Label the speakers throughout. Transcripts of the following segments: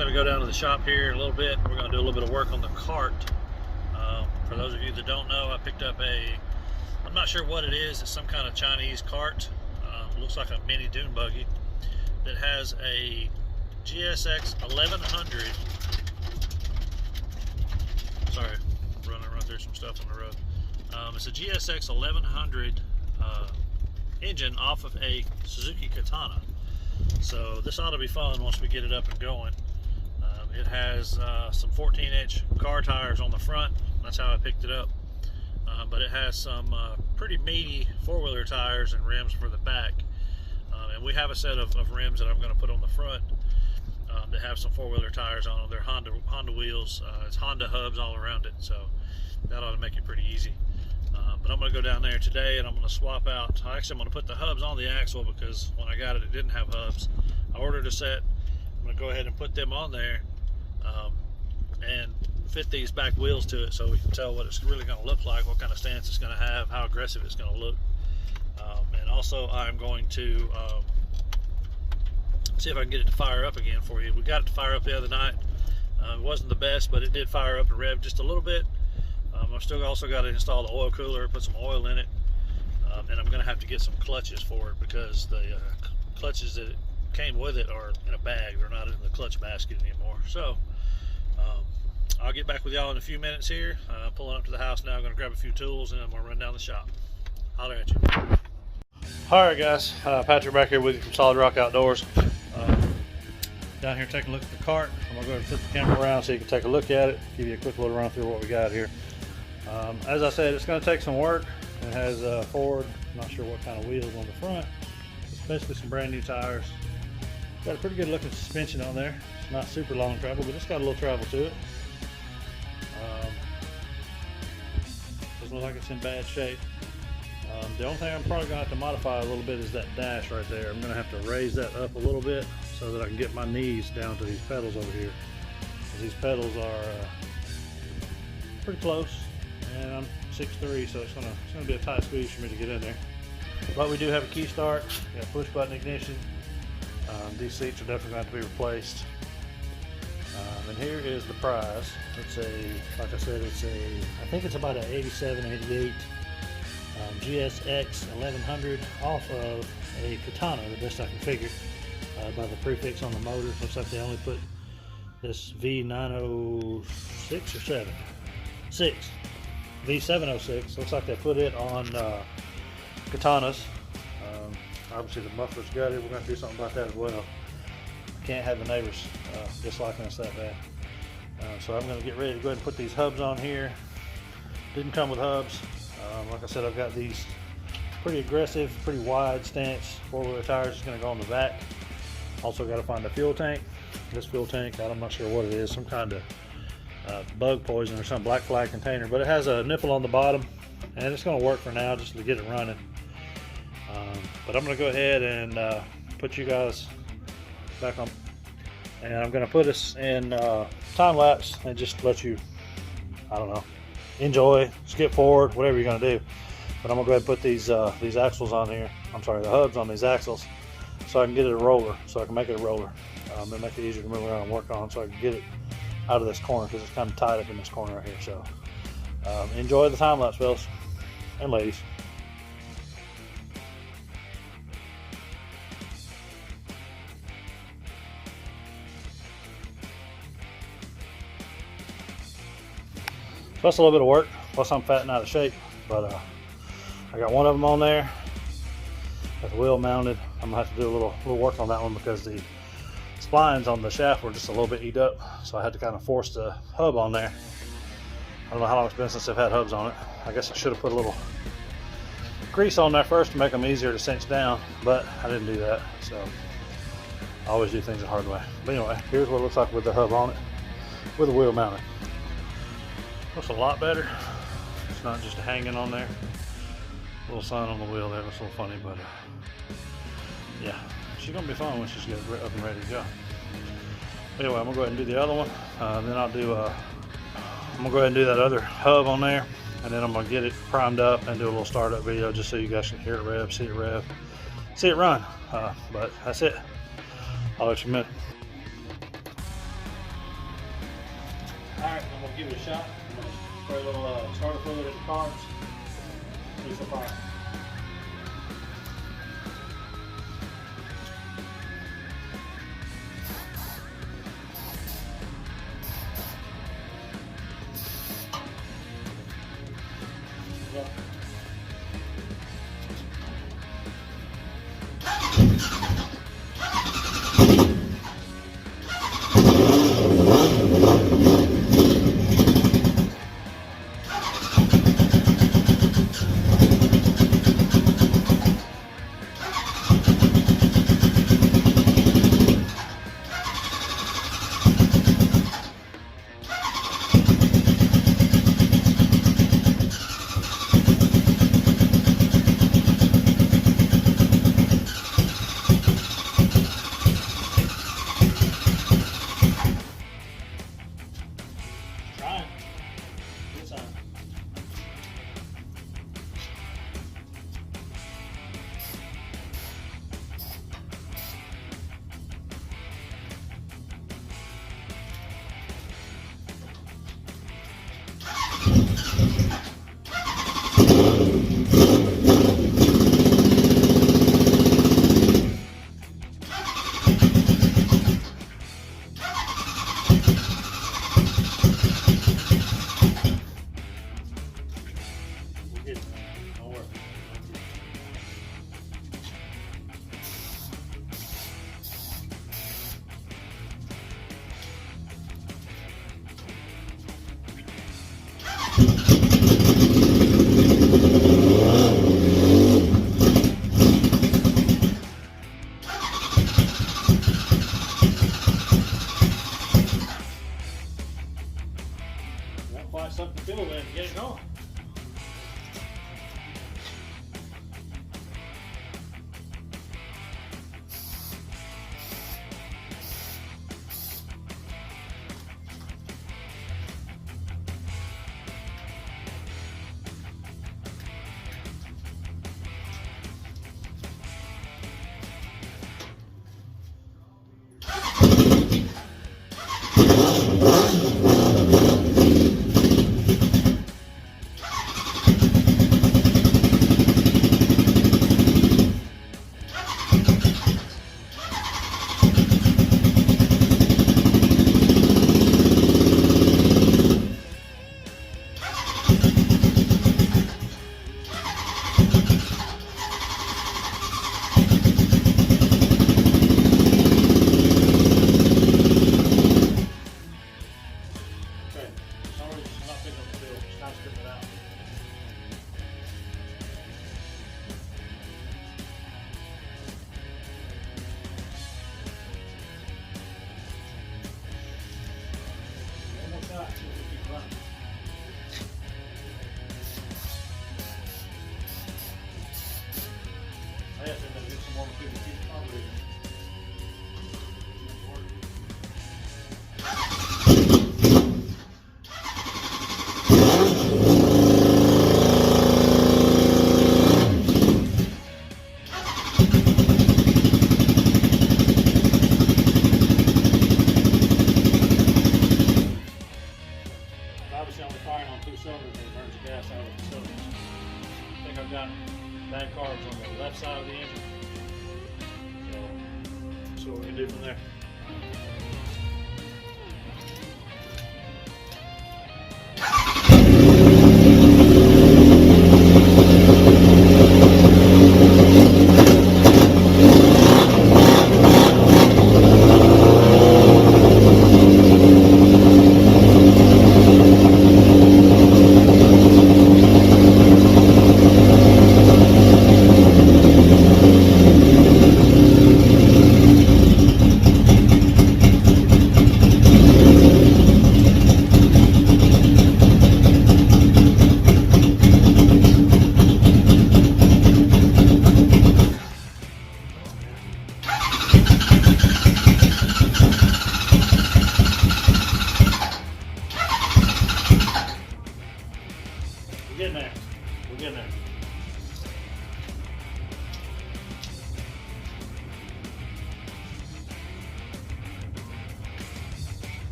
Speaker 1: going to go down to the shop here in a little bit. We're going to do a little bit of work on the cart. For those of you that don't know, I picked up I'm not sure what it is. It's some kind of Chinese cart. Looks like a mini dune buggy that has a GSX1100. Sorry, running through some stuff on the road. It's a GSX1100 engine off of a Suzuki Katana. So this ought to be fun once we get it up and going. It has some 14-inch car tires on the front. That's how I picked it up. But it has some pretty meaty four-wheeler tires and rims for the back. And we have a set of rims that I'm going to put on the front that have some four-wheeler tires on them. They're Honda wheels. It's Honda hubs all around it, so that ought to make it pretty easy. But I'm going to go down there today and I'm going to swap out. Actually, I'm going to put the hubs on the axle because when I got it, it didn't have hubs. I ordered a set. I'm going to go ahead and put them on there and fit these back wheels to it so we can tell what it's really going to look like, what kind of stance it's going to have, how aggressive it's going to look. And also I'm going to see if I can get it to fire up again for you. We got it to fire up the other night. It wasn't the best, but it did fire up and rev just a little bit. I've still also got to install the oil cooler, put some oil in it, and I'm going to have to get some clutches for it because the clutches that came with it are in a bag. They're not in the clutch basket anymore. So I'll get back with y'all in a few minutes here. Pulling up to the house now. I'm going to grab a few tools and I'm going to run down the shop. Holler at you. Alright guys, Patrick back here with you from Solid Rock Outdoors. Down here taking a look at the cart. I'm going to go ahead and flip the camera around so you can take a look at it. Give you a quick little run through what we got here. As I said, it's going to take some work. It has Ford, not sure what kind of wheels on the front. It's basically some brand new tires. Got a pretty good looking suspension on there. It's not super long travel, but it's got a little travel to it. Doesn't look like it's in bad shape. The only thing I'm probably going to have to modify a little bit is that dash right there. I'm going to have to raise that up a little bit so that I can get my knees down to these pedals over here. These pedals are pretty close, and I'm 6'3", so it's gonna be a tight squeeze for me to get in there. But we do have a key start. We got push button ignition. These seats are definitely going to be replaced. And here is the prize. It's like I said, I think it's about an 87, 88 GSX 1100 off of a Katana, the best I can figure, by the prefix on the motor. Looks like they only put this V906 or 6 V706. Looks like they put it on Katanas. Obviously the muffler's gutted. We're going to do something about that as well. Can't have the neighbors disliking us that bad. So I'm going to get ready to go ahead and put these hubs on here. Didn't come with hubs. Like I said, I've got these pretty aggressive, pretty wide stance four-wheeler tires. It's going to go on the back. Also got to find a fuel tank. This fuel tank, I'm not sure what it is, some kind of bug poison or some black flag container, but it has a nipple on the bottom, and it's going to work for now just to get it running. But I'm going to go ahead and put you guys back on, and I'm going to put us in time lapse and just let you, I don't know, enjoy, skip forward, whatever you're going to do. But I'm going to go ahead and put these axles on here. I'm sorry, the hubs on these axles, so I can get it a roller, so I can make it a roller. It'll make it easier to move around and work on, so I can get it out of this corner because it's kind of tied up in this corner right here. So enjoy the time lapse, fellas and ladies. So that's a little bit of work, plus I'm fat and out of shape, but I got one of them on there. Got the wheel mounted. I'm gonna have to do a little work on that one because the splines on the shaft were just a little bit eat up, so I had to kind of force the hub on there. I don't know how long it's been since I've had hubs on it. I guess I should have put a little grease on there first to make them easier to cinch down, but I didn't do that, so I always do things the hard way. But anyway, here's what it looks like with the hub on it, with the wheel mounted. Looks a lot better. It's not just hanging on there. Little sign on the wheel there. Looks a little funny, but yeah, she's gonna be fun when she's up and ready to go. Anyway, I'm gonna go ahead and do the other one. Then I'll do. I'm gonna go ahead and do that other hub on there, and then I'm gonna get it primed up and do a little startup video just so you guys can hear it rev, see it run. But that's it. I'll let you in a minute. I'm gonna give it a shot. I'm gonna spray a little starter fluid in the cards. See if I try. Good sign. We're good. Don't worry. Not quite something to fiddle with and get it going.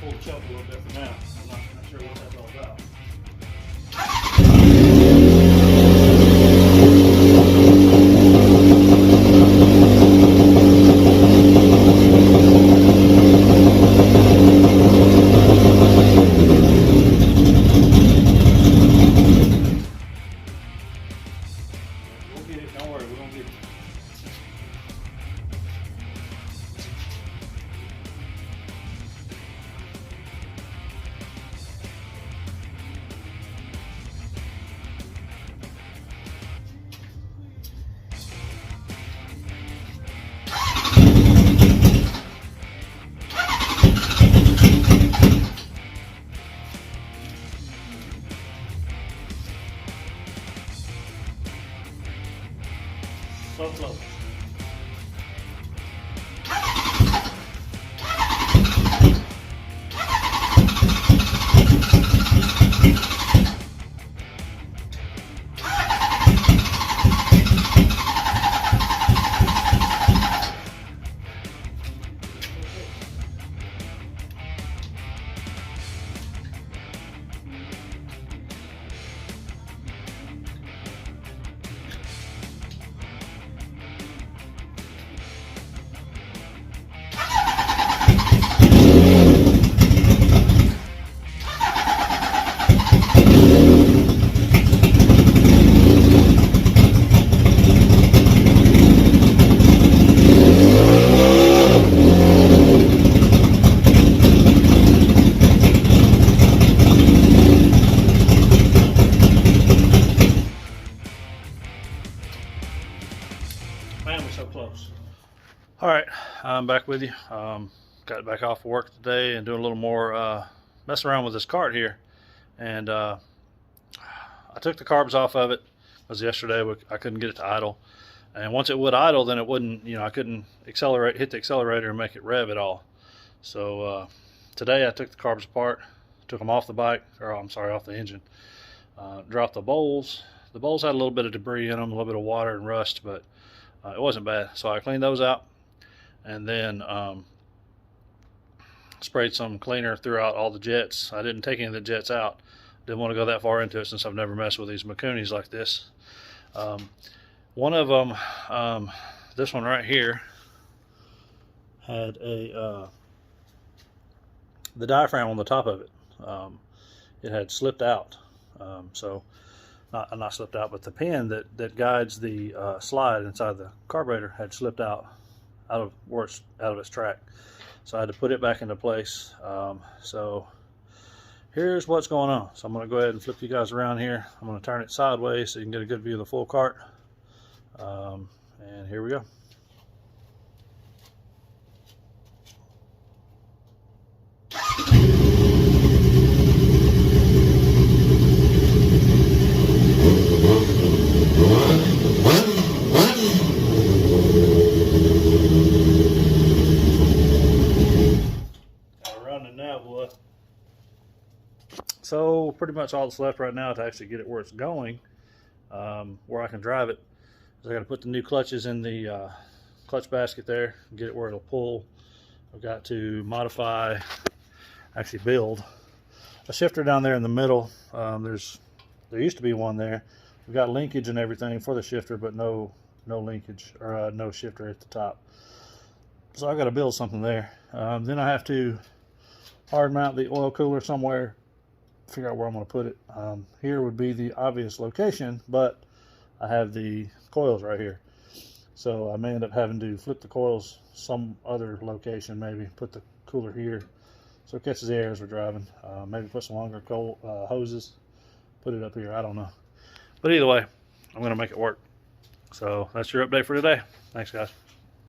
Speaker 1: pull the choke a little bit for now. I'm not sure what that's all about. We'll get it, don't worry, we're gonna get it. So close. Man, we're so close. All right, I'm back with you. Got back off work today and doing a little more messing around with this cart here. And I took the carbs off of it because yesterday I couldn't get it to idle. And once it would idle, then it wouldn't, I couldn't hit the accelerator and make it rev at all. So today I took the carbs apart, took them off the bike, or I'm sorry, off the engine. Dropped the bowls. The bowls had a little bit of debris in them, a little bit of water and rust, but it wasn't bad. So I cleaned those out and then sprayed some cleaner throughout all the jets. I didn't take any of the jets out. Didn't want to go that far into it since I've never messed with these Mikunis like this. One of them, this one right here, had the diaphragm on the top of it. It had slipped out. Not slipped out, but the pin that guides the slide inside the carburetor had slipped out of its track. So I had to put it back into place. So here's what's going on. So I'm going to go ahead and flip you guys around here. I'm going to turn it sideways so you can get a good view of the full cart. And here we go. Running now, boy. So pretty much all that's left right now to actually get it where it's going, where I can drive it, is I got to put the new clutches in the clutch basket there and get it where it'll pull. I've got to modify, actually build a shifter down there in the middle. There used to be one there. We've got linkage and everything for the shifter, but no linkage or no shifter at the top. So I've got to build something there. Then I have to hard mount the oil cooler somewhere, figure out where I'm going to put it. Here would be the obvious location, but I have the coils right here. So I may end up having to flip the coils some other location, maybe put the cooler here so it catches the air as we're driving. Maybe put some longer hoses, put it up here, I don't know. But either way, I'm going to make it work. So that's your update for today. Thanks, guys.